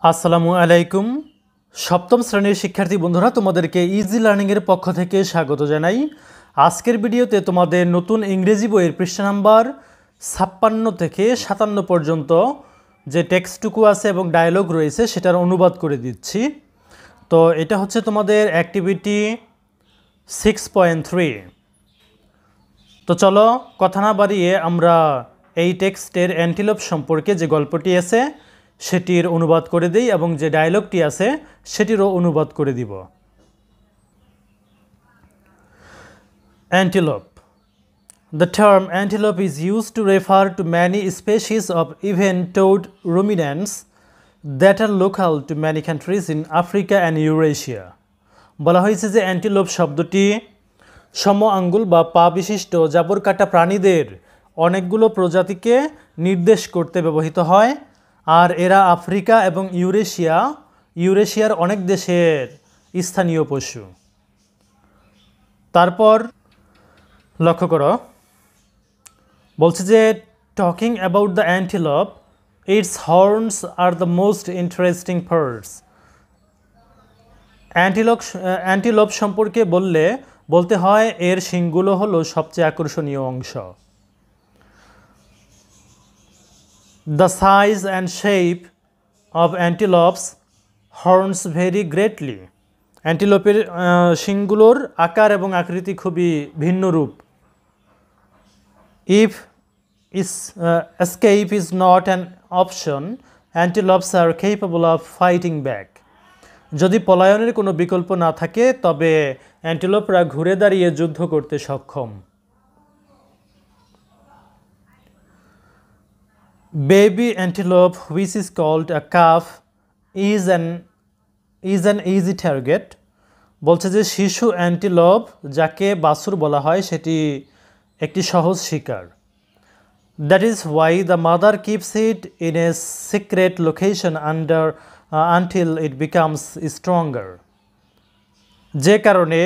আসসালামু আলাইকুম। সপ্তম শ্রেণীর শিক্ষার্থী বন্ধুরা, তোমাদেরকে ইজি লার্নিংয়ের পক্ষ থেকে স্বাগত জানাই। আজকের ভিডিওতে তোমাদের নতুন ইংরেজি বইয়ের পৃষ্ঠা নাম্বার 56 থেকে 57 পর্যন্ত যে টেক্সটটুকু আছে এবং ডায়লগ রয়েছে সেটার অনুবাদ করে দিচ্ছি। তো এটা হচ্ছে তোমাদের অ্যাক্টিভিটি 6.3। তো চলো কথা না বাড়িয়ে আমরা এই টেক্সটের অ্যান্টিলোপ সম্পর্কে যে গল্পটি আছে সেটির অনুবাদ করে দিই এবং যে ডায়লগটি আছে সেটিরও অনুবাদ করে দিব। Antelope. The term antelope is used to refer to many species of even-toed ruminants that are local to many countries in Africa and Eurasia. বলা হয়েছে যে অ্যান্টিলোপ শব্দটি সম আঙ্গুল বা পা বিশিষ্ট জাবর কাটা প্রাণীদের অনেকগুলো প্রজাতিকে নির্দেশ করতে ব্যবহৃত হয়, আর এরা আফ্রিকা এবং ইউরেশিয়ার অনেক দেশের স্থানীয় পশু। তারপর লক্ষ্য করো, বলছে যে talking about the antelope, it's horns are the most interesting parts. Antelope সম্পর্কে বলতে হয় এর শিংগুলো হলো সবচেয়ে আকর্ষণীয় অংশ। The size and shape of antelopes horns vary greatly. অ্যান্টিলোপের শিংগুলোর আকার এবং আকৃতি খুবই ভিন্নরূপ। If escape is not an option, antelopes are capable of fighting back. যদি পলায়নের কোনো বিকল্প না থাকে তবে অ্যান্টিলোপরা ঘুরে দাঁড়িয়ে যুদ্ধ করতে সক্ষম। Baby antelope, which is called a calf, is an easy target. বলছে যে শিশু অ্যান্টিলোপ যাকে বাছুর বলা হয় সেটি একটি সহজ শিকার। That is why the mother keeps it in a secret location until it becomes stronger. যে কারণে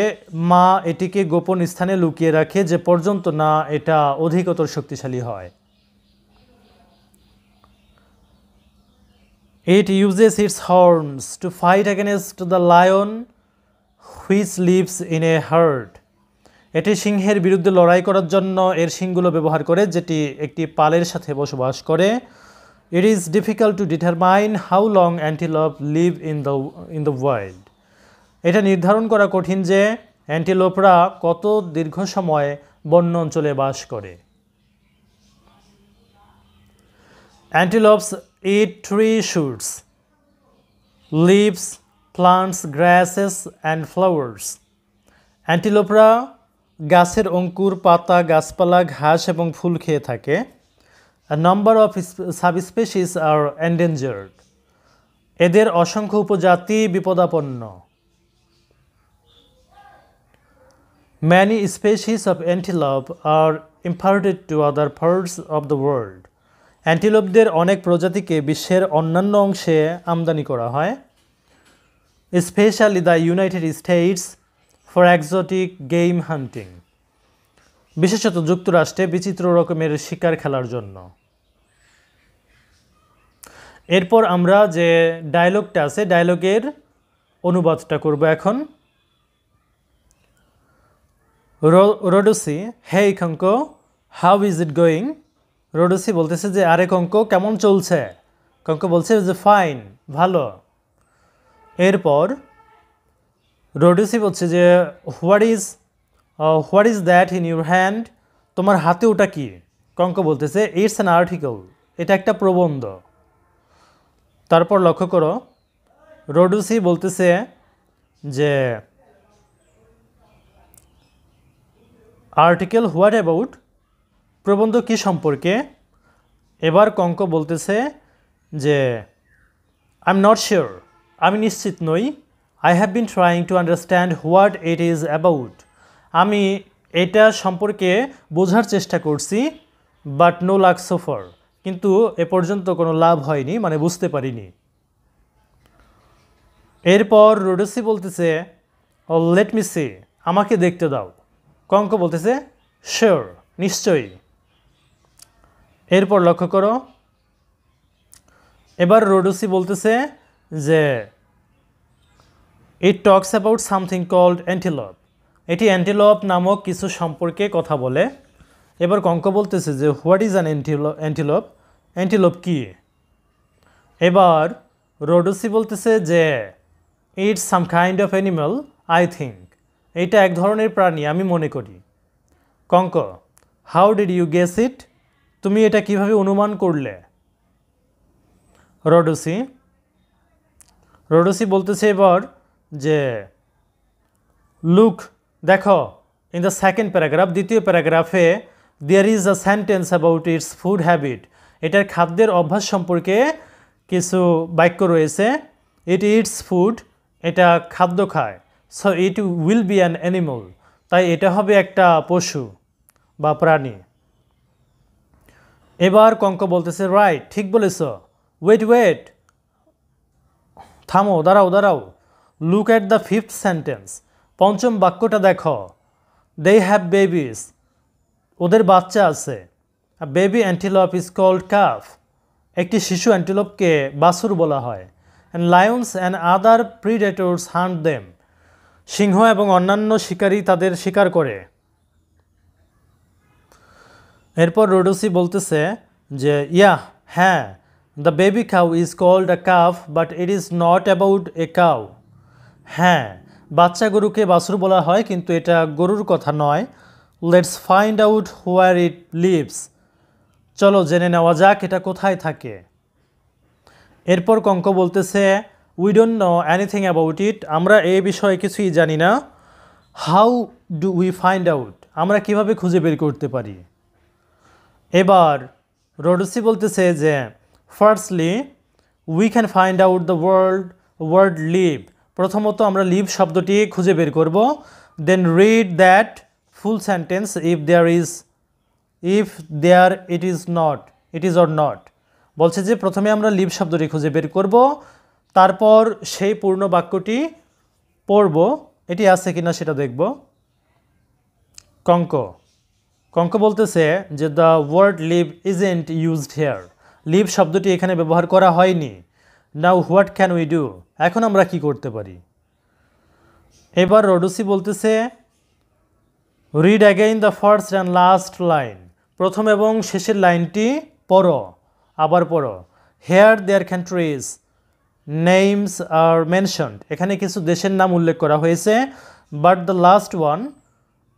মা এটিকে গোপন স্থানে লুকিয়ে রাখে যে পর্যন্ত না এটা অধিকতর শক্তিশালী হয়। It uses its horns to fight against the lion which lives in a herd. এটি সিংহের বিরুদ্ধে লড়াই করার জন্য এর শিংগুলো ব্যবহার করে যেটি একটি পালের সাথে বসবাস করে। It is difficult to determine how long antelope live in the wild. এটা নির্ধারণ করা কঠিন যে অ্যান্টিলোপরা কত দীর্ঘ সময় বন্য অঞ্চলে বাস করে। Antelopes eat tree shoots, leaves, plants, grasses and flowers. অ্যান্টিলোপরা গাছের অঙ্কুর, পাতা, গাছপালা, ঘাস এবং ফুল খেয়ে থাকে। A number of subspecies are endangered. এদের অসংখ্য উপজাতি বিপদাপন্ন। Many species of antelope are imported to other parts of the world. অ্যান্টিলোপদের অনেক প্রজাতিকে বিশ্বের অন্যান্য অংশে আমদানি করা হয়, specially the United States for exotic game hunting, বিশেষত যুক্তরাষ্ট্রে বিচিত্র রকমের শিকার খেলার জন্য। এরপর আমরা যে ডায়লগটা আছে ডায়লগের অনুবাদটা করব এখন। রোডোসি, হেই কঙ্ক, হাউ ইজ ইট গোয়িং? রোডোসি বলতেছে যে আরে কঙ্ক কেমন চলছে? কঙ্ক বলছে যে ফাইন, ভালো। এরপর রোডোসি বলছে যে what is that in your hand? তোমার হাতে ওটা কি? কঙ্ক বলতেছে ইটস অ্যান আর্টিকেল, এটা একটা প্রবন্ধ। তারপর লক্ষ্য করো, রোডোসি বলতেছে যে আর্টিকেল হোয়াট অ্যাবাউট? প্রবন্ধ কি সম্পর্কে? এবার কঙ্ক বলতেছে যে আই এম নট শিওর, আমি নিশ্চিত নই। I have been trying to understand what it is about. আমি এটা সম্পর্কে বোঝার চেষ্টা করছি, but no luck so far, কিন্তু এ পর্যন্ত কোনো লাভ হয়নি, মানে বুঝতে পারিনি। এরপর রোডোসি বলতেছে লেট মি সি, আমাকে দেখতে দাও। কঙ্ক বলতেছে শিওর, নিশ্চয়ই। এরপর লক্ষ্য করো, এবার রোডোসি বলতেছে যে it talks about something called antelope, এটি অ্যান্টিলপ নামক কিছু সম্পর্কে কথা বলে। এবার কঙ্ক বলতেছে যে what is an antelope, antelope কি? এবার রোডোসি বলতেছে যে it's some kind of animal I think, এইটা এক ধরনের প্রাণী আমি মনে করি। Konko how did you guess it, তুমি এটা কিভাবে অনুমান করলে? রোডোসি বলতেছে এবার যে লুক, দেখো, ইন দ্য সেকেন্ড প্যারাগ্রাফ, দ্বিতীয় প্যারাগ্রাফে there is a sentence about its food habit, এটার খাদ্যের অভ্যাস সম্পর্কে কিছু বাক্য রয়েছে। ইট ইটস ফুড, এটা খাদ্য খায়। So it will be an animal, তাই এটা হবে একটা পশু বা প্রাণী। এবার কঙ্ক বলতেছে রাইট, ঠিক বলেছ। ওয়েট, থামো, দাঁড়াও। Look at the fifth sentence, পঞ্চম বাক্যটা দেখো। দে হ্যাভ বেবিস, ওদের বাচ্চা আছে। Baby antelope is called calf, একটি শিশু অ্যান্টিলপকে বাছুর বলা হয়। And lions and other predators hunt them, সিংহ এবং অন্যান্য শিকারী তাদের শিকার করে। এরপর রোডোসি বলতেছে যে হ্যাঁ, the baby cow is called a calf but it is not about a cow. হ্যাঁ, বাচ্চা গরুকে বাছুর বলা হয়, কিন্তু এটা গরুর কথা নয়। Let's find out where it lives, চলো জেনে নেওয়া যাক এটা কোথায় থাকে। এরপর কঙ্ক বলতেছে we don't know anything about it, আমরা এই বিষয়ে কিছুই জানি না। How do we find out, আমরা কিভাবে খুঁজে বের করতে পারি? এবার রোডোসি বলতেছে যে firstly we can find out the word live, প্রথমত আমরা লিভ শব্দটি খুঁজে বের করব। Then read that full sentence if there it is or not, বলছে যে প্রথমে আমরা লিভ শব্দটি খুঁজে বের করব, তারপর সেই পূর্ণ বাক্যটি পড়ব, এটি আছে কিনা সেটা দেখব। কঙ্ক বলতেছে যে the word leave isn't used here, leave শব্দটি এখানে ব্যবহার করা হয়নি। Now what can we do, এখন আমরা কি করতে পারি? এবার রোডোসি বলতেছে read again the first and last line, প্রথম এবং শেষের লাইনটি পড়ো, আবার পড়ো। Here there countries names are mentioned, এখানে কিছু দেশের নাম উল্লেখ করা হয়েছে। But the last one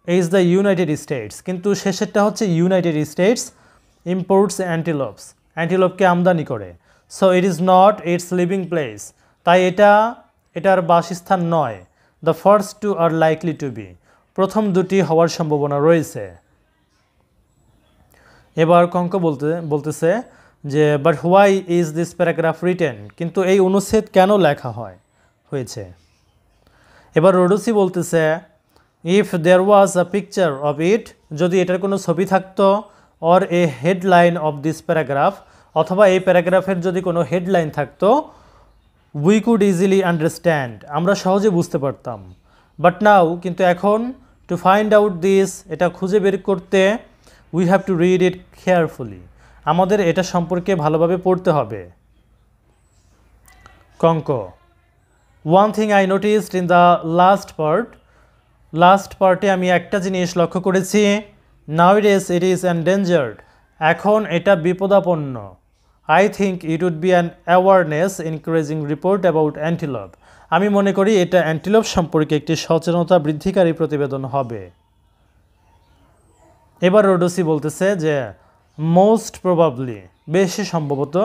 is the United States, কিন্তু শেষেরটা হচ্ছে ইউনাইটেড স্টেটস ইম্পোর্টস অ্যান্টিলোপকে আমদানি করে। So it is not its living place, তাই এটার বাসস্থান নয়। The first two are likely to be, প্রথম দুটি হওয়ার সম্ভাবনা রয়েছে। এবার কঙ্ক বলতেছে যে but why is this paragraph written, কিন্তু এই অনুচ্ছেদ কেন লেখা হয়েছে? এবার রোডোসি বলতেছে if there was a picture of it, যদি এটার কোনো ছবি থাকতো, or a headline of this paragraph, অথবা এই প্যারাগ্রাফের যদি কোনো হেডলাইন থাকতো, উই কুড ইজিলি আন্ডারস্ট্যান্ড, আমরা সহজে বুঝতে পারতাম। বাট নাও, কিন্তু এখন, টু ফাইন্ড আউট দিস, এটা খুঁজে বের করতে, we have to read it carefully, আমাদের এটা সম্পর্কে ভালোভাবে পড়তে হবে। Konko one thing I noticed in the last পার্টে আমি একটা জিনিস লক্ষ্য করেছি। নাউডেজ ইট ইজ এন্ডেঞ্জার্ড, এখন এটা বিপদাপন্ন। I think it would be an awareness encouraging report about antelope, আমি মনে করি এটা অ্যান্টিলপ সম্পর্কে একটি সচেতনতা বৃদ্ধিকারী প্রতিবেদন হবে। এবার রোডোসি বলতেছে যে মোস্ট প্রবাবলি, বেশি সম্ভবত,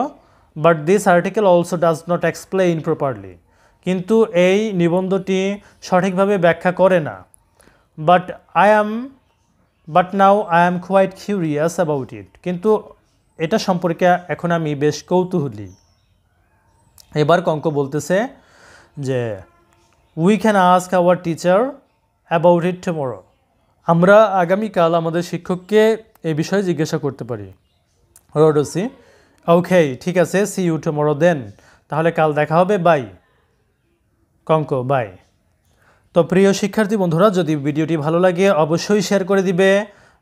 but this article also does not explain properly, কিন্তু এই নিবন্ধটি সঠিকভাবে ব্যাখ্যা করে না। But now I am quite curious about it, কিন্তু এটা সম্পর্কে এখন আমি বেশ কৌতূহলী। এবার কঙ্ক বলতেছে যে we can ask our teacher about it tomorrow, আমরা আগামীকাল আমাদের শিক্ষককে এই বিষয়ে জিজ্ঞাসা করতে পারি। রোডোসি ওকে, ঠিক আছে, সি ইউ টুমরো দেন, তাহলে কাল দেখা হবে, বাই। Kanka by. তো প্রিয় শিক্ষার্থী বন্ধুরা, যদি ভিডিওটি ভালো লাগে অবশ্যই শেয়ার করে দিবে।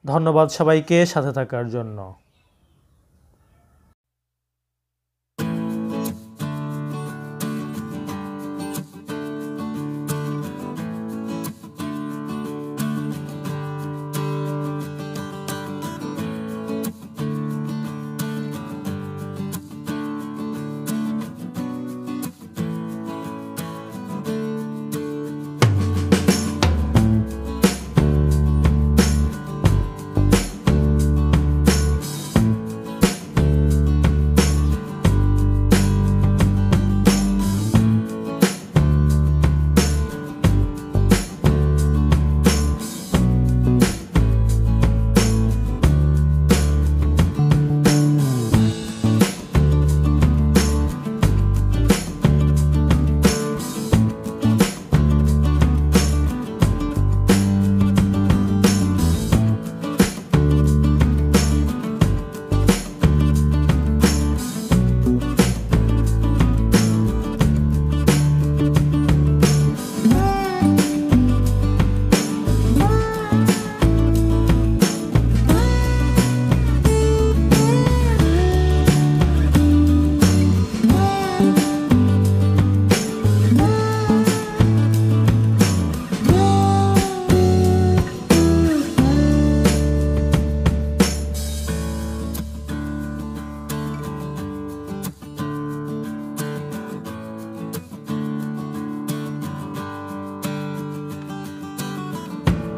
ধন্যবাদ সবাইকে সাথে থাকার জন্য।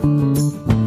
you.